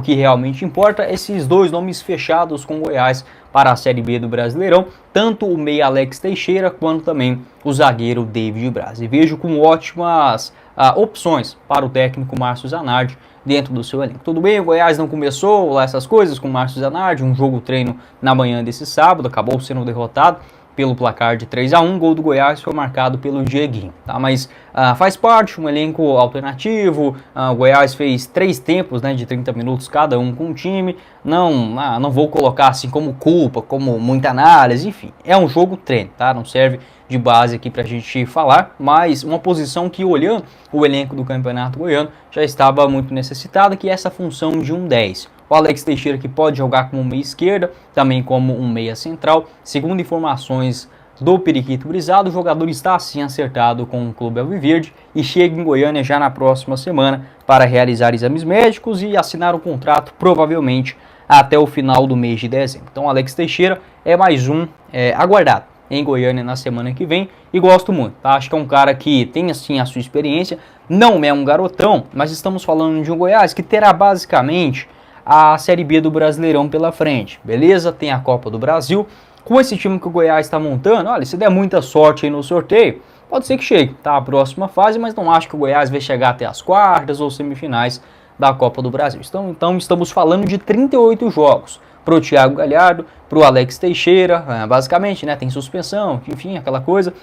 que realmente importa, esses dois nomes fechados com o Goiás para a Série B do Brasileirão, tanto o meia Alex Teixeira quanto também o zagueiro David Braz. E vejo com ótimas opções para o técnico Márcio Zanardi dentro do seu elenco. Tudo bem, o Goiás não começou lá essas coisas com o Márcio Zanardi, um jogo treino na manhã desse sábado, acabou sendo derrotado pelo placar de 3-1, gol do Goiás foi marcado pelo Dieguinho, tá? Mas faz parte, um elenco alternativo, o Goiás fez 3 tempos, né, de 30 minutos cada um com o time, não vou colocar assim como culpa, como muita análise, enfim, é um jogo treino, tá? Não serve de base aqui pra gente falar, mas uma posição que, olhando o elenco do Campeonato Goiano, já estava muito necessitada, que é essa função de um 10. O Alex Teixeira, que pode jogar como meia esquerda, também como um meia central. Segundo informações do Periquito Brisado, o jogador está sim acertado com o Clube Alviverde e chega em Goiânia já na próxima semana para realizar exames médicos e assinar o contrato, provavelmente até o final do mês de dezembro. Então, o Alex Teixeira é mais um aguardado em Goiânia na semana que vem e gosto muito, tá? Acho que é um cara que tem assim a sua experiência, não é um garotão, mas estamos falando de um Goiás que terá basicamente a Série B do Brasileirão pela frente, beleza? Tem a Copa do Brasil. Com esse time que o Goiás está montando, olha, se der muita sorte aí no sorteio, pode ser que chegue, tá? A próxima fase, mas não acho que o Goiás vai chegar até as quartas ou semifinais da Copa do Brasil. Então estamos falando de 38 jogos pro Thiago Galhardo, pro Alex Teixeira, basicamente, né? Tem suspensão, enfim, aquela coisa,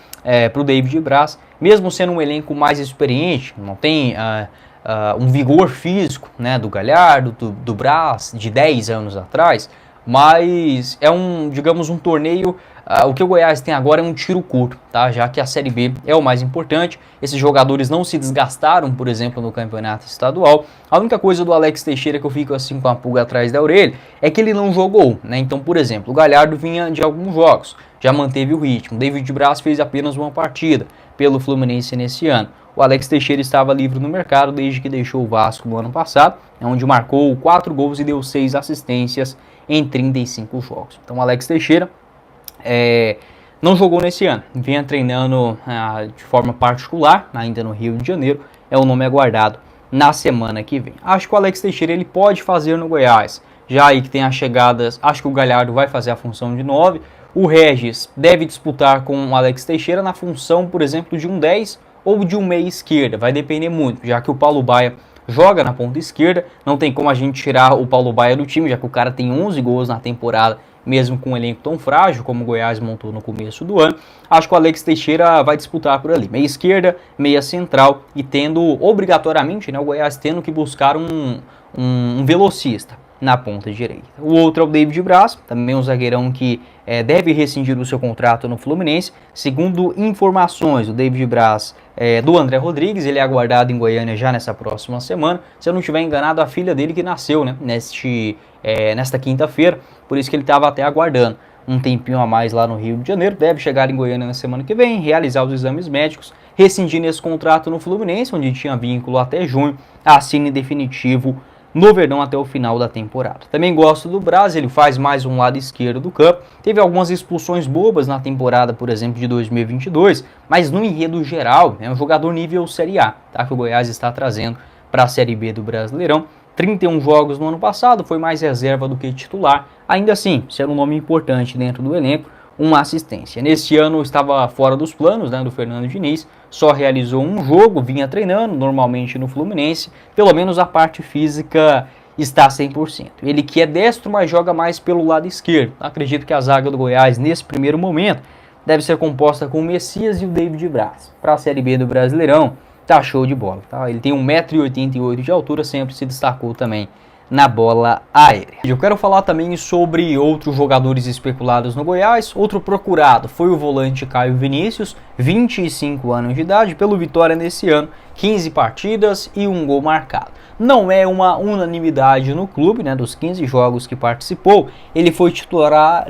pro David Braz, mesmo sendo um elenco mais experiente, não tem um vigor físico, né, do Galhardo, do Braz, de 10 anos atrás, mas é digamos, um torneio, o que o Goiás tem agora é um tiro curto, tá? Já que a Série B é o mais importante, esses jogadores não se desgastaram, por exemplo, no campeonato estadual. A única coisa do Alex Teixeira que eu fico assim com a pulga atrás da orelha é que ele não jogou, né? Então, por exemplo, o Galhardo vinha de alguns jogos, já manteve o ritmo. David Braz fez apenas uma partida pelo Fluminense nesse ano. O Alex Teixeira estava livre no mercado desde que deixou o Vasco no ano passado, onde marcou 4 gols e deu 6 assistências em 35 jogos. Então, o Alex Teixeira não jogou nesse ano, vinha treinando de forma particular, ainda no Rio de Janeiro, é o nome aguardado na semana que vem. Acho que o Alex Teixeira ele pode fazer no Goiás, já aí que tem as chegadas, acho que o Galhardo vai fazer a função de 9, o Regis deve disputar com o Alex Teixeira na função, por exemplo, de um 10 ou de um meia esquerda, vai depender muito, já que o Paulo Baia joga na ponta esquerda, não tem como a gente tirar o Paulo Baia do time, já que o cara tem 11 gols na temporada, mesmo com um elenco tão frágil como o Goiás montou no começo do ano. Acho que o Alex Teixeira vai disputar por ali, meia esquerda, meia central, e tendo obrigatoriamente, né, o Goiás tendo que buscar um velocista na ponta direita. O outro é o David Braz, também um zagueirão que deve rescindir o seu contrato no Fluminense. Segundo informações, o David Braz do André Rodrigues, ele é aguardado em Goiânia já nessa próxima semana. Se eu não estiver enganado, a filha dele que nasceu, né, nesta quinta-feira, por isso que ele estava até aguardando um tempinho a mais lá no Rio de Janeiro. Deve chegar em Goiânia na semana que vem, realizar os exames médicos, rescindir esse contrato no Fluminense, onde tinha vínculo até junho, assine definitivo no Verdão até o final da temporada. Também gosto do Braz, ele faz mais um lado esquerdo do campo. Teve algumas expulsões bobas na temporada, por exemplo, de 2022, mas no enredo geral é um jogador nível Série A, tá? Que o Goiás está trazendo para a Série B do Brasileirão. 31 jogos no ano passado, foi mais reserva do que titular. Ainda assim, sendo um nome importante dentro do elenco, uma assistência. Neste ano estava fora dos planos, né, do Fernando Diniz, só realizou um jogo, vinha treinando normalmente no Fluminense, pelo menos a parte física está 100%. Ele que é destro, mas joga mais pelo lado esquerdo. Acredito que a zaga do Goiás, nesse primeiro momento, deve ser composta com o Messias e o David Braz. Para a Série B do Brasileirão, tá show de bola, tá? Ele tem 1,88 m de altura, sempre se destacou também na bola aérea. Eu quero falar também sobre outros jogadores especulados no Goiás. Outro procurado foi o volante Caio Vinícius, 25 anos de idade, pelo Vitória nesse ano, 15 partidas e um gol marcado. Não é uma unanimidade no clube, né? Dos 15 jogos que participou, ele foi titular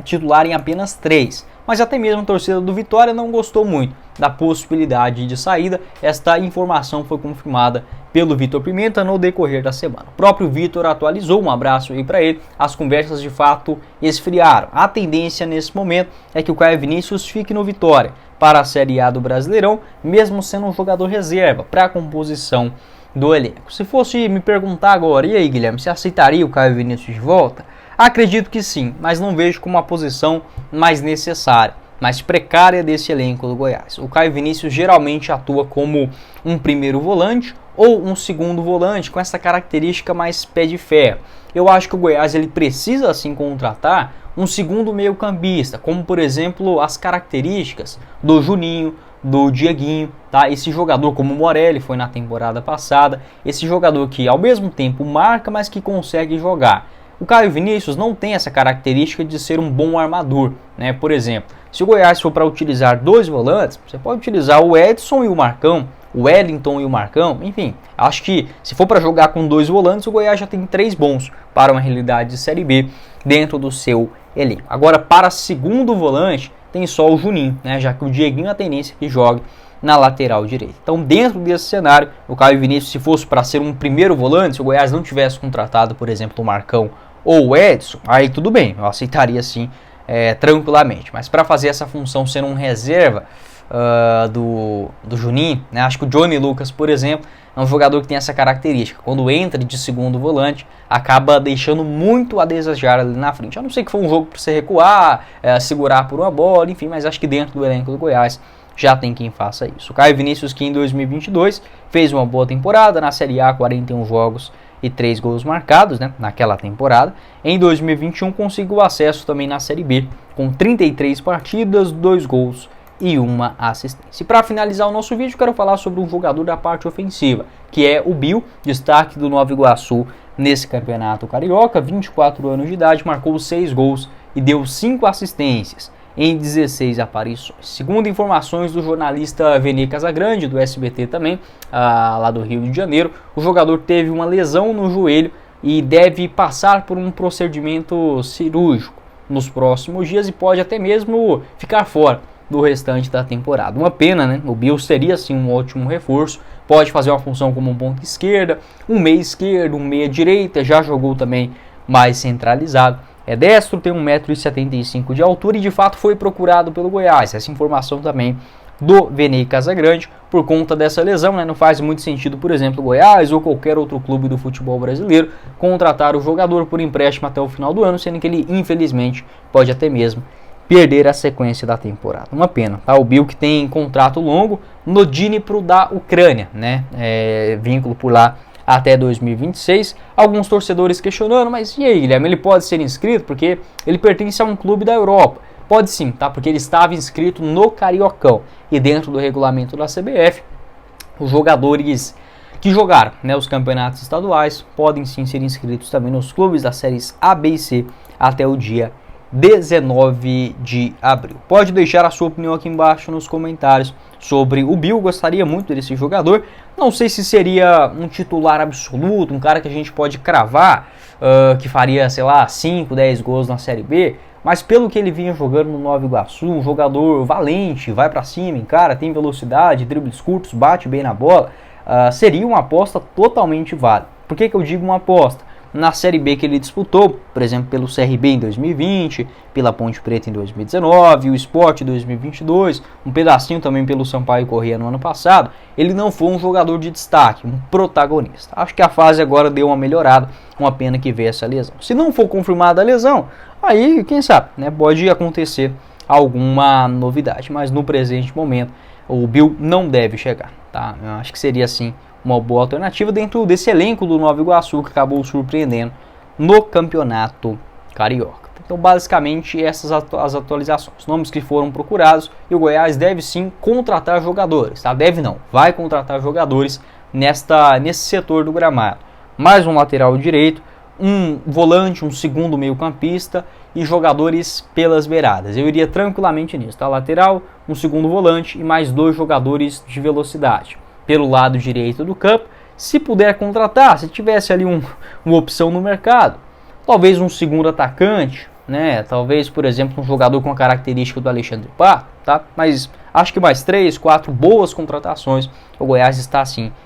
em apenas 3. Mas até mesmo a torcida do Vitória não gostou muito da possibilidade de saída. Esta informação foi confirmada pelo Vitor Pimenta no decorrer da semana. O próprio Vitor atualizou, um abraço aí para ele, as conversas de fato esfriaram. A tendência nesse momento é que o Caio Vinícius fique no Vitória para a Série A do Brasileirão, mesmo sendo um jogador reserva para a composição do elenco. Se fosse me perguntar agora, e aí, Guilherme, você aceitaria o Caio Vinícius de volta? Acredito que sim, mas não vejo como a posição mais necessária, mais precária desse elenco do Goiás. O Caio Vinícius geralmente atua como um primeiro volante ou um segundo volante, com essa característica mais pé de ferro. Eu acho que o Goiás ele precisa assim contratar um segundo meio-campista, como por exemplo as características do Juninho, do Dieguinho, tá? Esse jogador como o Morelli foi na temporada passada, esse jogador que ao mesmo tempo marca, mas que consegue jogar. O Caio Vinícius não tem essa característica de ser um bom armador, né? Por exemplo, se o Goiás for para utilizar dois volantes, você pode utilizar o Edson e o Marcão, o Wellington e o Marcão, enfim, acho que se for para jogar com dois volantes, o Goiás já tem três bons para uma realidade de Série B dentro do seu elenco. Agora, para segundo volante, tem só o Juninho, né? Já que o Dieguinho a tendência que jogue na lateral direita. Então, dentro desse cenário, o Caio Vinícius, se fosse para ser um primeiro volante, se o Goiás não tivesse contratado, por exemplo, o Marcão ou o Edson, aí tudo bem, eu aceitaria sim, tranquilamente. Mas para fazer essa função ser um reserva do Juninho, né? Acho que o Johnny Lucas, por exemplo, é um jogador que tem essa característica. Quando entra de segundo volante, acaba deixando muito a desejar ali na frente. A não ser que for um jogo para você recuar, segurar por uma bola, enfim, mas acho que dentro do elenco do Goiás já tem quem faça isso. O Caio Vinícius, que em 2022 fez uma boa temporada na Série A, 41 jogos e 3 gols marcados, né, naquela temporada. Em 2021 conseguiu acesso também na Série B, com 33 partidas, 2 gols e 1 assistência. E para finalizar o nosso vídeo, quero falar sobre um jogador da parte ofensiva, que é o Bill, destaque do Nova Iguaçu nesse campeonato carioca, 24 anos de idade, marcou 6 gols e deu 5 assistências em 16 aparições. Segundo informações do jornalista Vene Casagrande, do SBT também, lá do Rio de Janeiro, o jogador teve uma lesão no joelho e deve passar por um procedimento cirúrgico nos próximos dias e pode até mesmo ficar fora do restante da temporada. Uma pena, né? O Bill seria sim um ótimo reforço, pode fazer uma função como um ponta esquerda, um meia esquerdo, um meia direita, já jogou também mais centralizado. É destro, tem 1,75 m de altura e de fato foi procurado pelo Goiás. Essa informação também do Vene Casagrande, por conta dessa lesão, né? Não faz muito sentido, por exemplo, o Goiás ou qualquer outro clube do futebol brasileiro contratar o jogador por empréstimo até o final do ano, sendo que ele infelizmente pode até mesmo perder a sequência da temporada. Uma pena, tá? O Bill, que tem contrato longo no Dnipro da Ucrânia, né? Vínculo por lá até 2026. Alguns torcedores questionando, mas e aí, Guilherme, ele pode ser inscrito porque ele pertence a um clube da Europa? Pode sim, tá? Porque ele estava inscrito no Cariocão e dentro do regulamento da CBF, os jogadores que jogaram, né, os campeonatos estaduais podem sim ser inscritos também nos clubes das séries A, B e C até o dia 19 de abril. Pode deixar a sua opinião aqui embaixo nos comentários sobre o Bill. Gostaria muito desse jogador. Não sei se seria um titular absoluto, um cara que a gente pode cravar, que faria, sei lá, 5, 10 gols na Série B. Mas pelo que ele vinha jogando no Nova Iguaçu, um jogador valente, vai pra cima, encara, tem velocidade, dribles curtos, bate bem na bola, seria uma aposta totalmente válida. Por que eu digo uma aposta? Na Série B que ele disputou, por exemplo, pelo CRB em 2020, pela Ponte Preta em 2019, o Sport em 2022, um pedacinho também pelo Sampaio Corrêa no ano passado, ele não foi um jogador de destaque, um protagonista. Acho que a fase agora deu uma melhorada, uma pena que veio essa lesão. Se não for confirmada a lesão, aí, quem sabe, né, pode acontecer alguma novidade, mas no presente momento o Bill não deve chegar, tá? Eu acho que seria assim uma boa alternativa dentro desse elenco do Nova Iguaçu que acabou surpreendendo no campeonato carioca. Então, basicamente, essas as atualizações, nomes que foram procurados, e o Goiás deve sim contratar jogadores, tá? Deve não, vai contratar jogadores nesse setor do gramado. Mais um lateral direito, um volante, um segundo meio-campista e jogadores pelas beiradas. Eu iria tranquilamente nisso, tá? Lateral, um segundo volante e mais 2 jogadores de velocidade pelo lado direito do campo. Se puder contratar, se tivesse ali uma opção no mercado, talvez um segundo atacante, né? Talvez, por exemplo, um jogador com a característica do Alexandre Pato, tá? Mas acho que mais 3, 4 boas contratações, o Goiás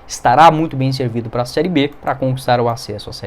estará muito bem servido para a Série B, para conquistar o acesso à Série B.